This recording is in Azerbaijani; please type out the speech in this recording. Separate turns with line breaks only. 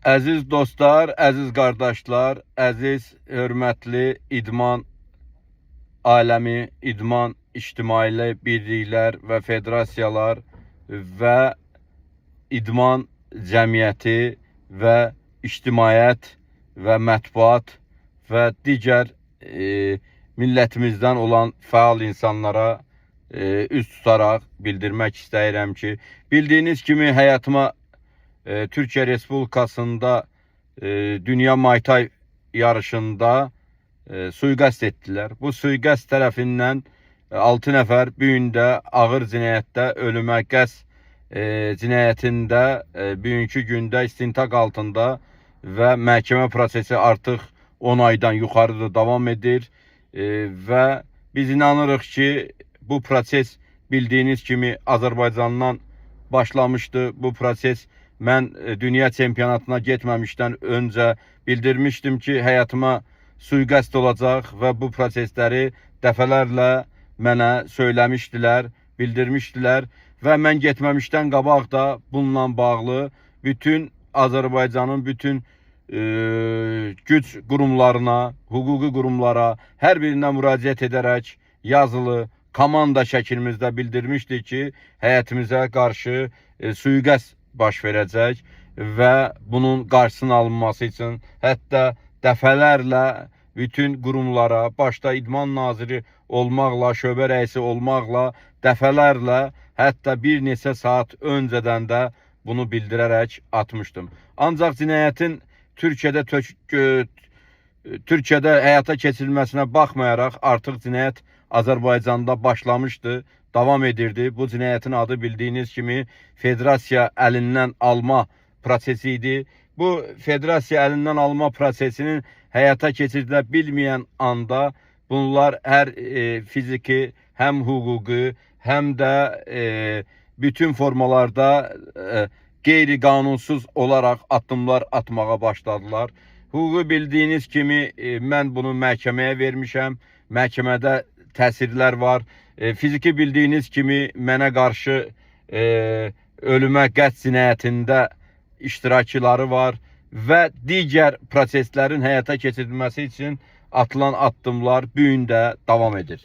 Əziz dostlar, əziz qardaşlar, əziz, hörmətli idman aləmi, idman ictimai birliklər və federasiyalar və idman cəmiyyəti və ictimaiyyət və mətbuat və digər millətimizdən olan fəal insanlara üz tutaraq bildirmək istəyirəm ki, bildiyiniz kimi həyatıma Türkiye Respublikasında Dünya Muay Thai yarışında suikast ettiler. Bu suikast tərəfindən 6 nəfər bu gün də ağır cinayətdə ölümə qəsd cinayətində bugünkü gündə istintaq altında və məhkəmə prosesi artıq 10 aydan yuxarıda davam edir və biz inanırıq ki, bu proses bildiyiniz kimi Azərbaycandan başlamışdı. Bu proses mən dünya çempionatına getməmişdən öncə bildirmişdim ki, həyatıma suikast olacaq və bu prosesləri dəfələrlə mənə söyləmişdilər, bildirmişdilər və mən getməmişdən qabaq da bununla bağlı bütün Azərbaycanın bütün güc qurumlarına, hüquqi qurumlara hər birinə müraciət edərək yazılı komanda şəklimizdə bildirmişdik ki, həyətimizə qarşı suikast baş verəcək və bunun qarşısının alınması üçün hətta dəfələrlə bütün qurumlara, başda İdman Naziri olmaqla, şöbə rəisi olmaqla dəfələrlə hətta bir neçə saat öncədən də bunu bildirərək atmışdım. Ancaq cinayətin Türkiyədə həyata keçirilməsinə baxmayaraq artıq cinayət Azərbaycanda başlamışdı, davam edirdi. Bu cinayətin adı bildiyiniz kimi federasiya əlindən alma prosesi idi. Bu federasiya əlindən alma prosesinin həyata keçirilə bilməyən anda bunlar hər fiziki, həm hüquqi, həm də bütün formalarda qeyri-qanunsuz olaraq addımlar atmağa başladılar. Hüquqi bildiyiniz kimi mən bunu məhkəməyə vermişəm. Məhkəmədə təsirlər var. Fiziki bildiyiniz kimi mənə qarşı ölümə qəsd cinayətində iştirakçıları var və digər proseslərin həyata keçirilməsi üçün atılan addımlar bu gün də davam edir.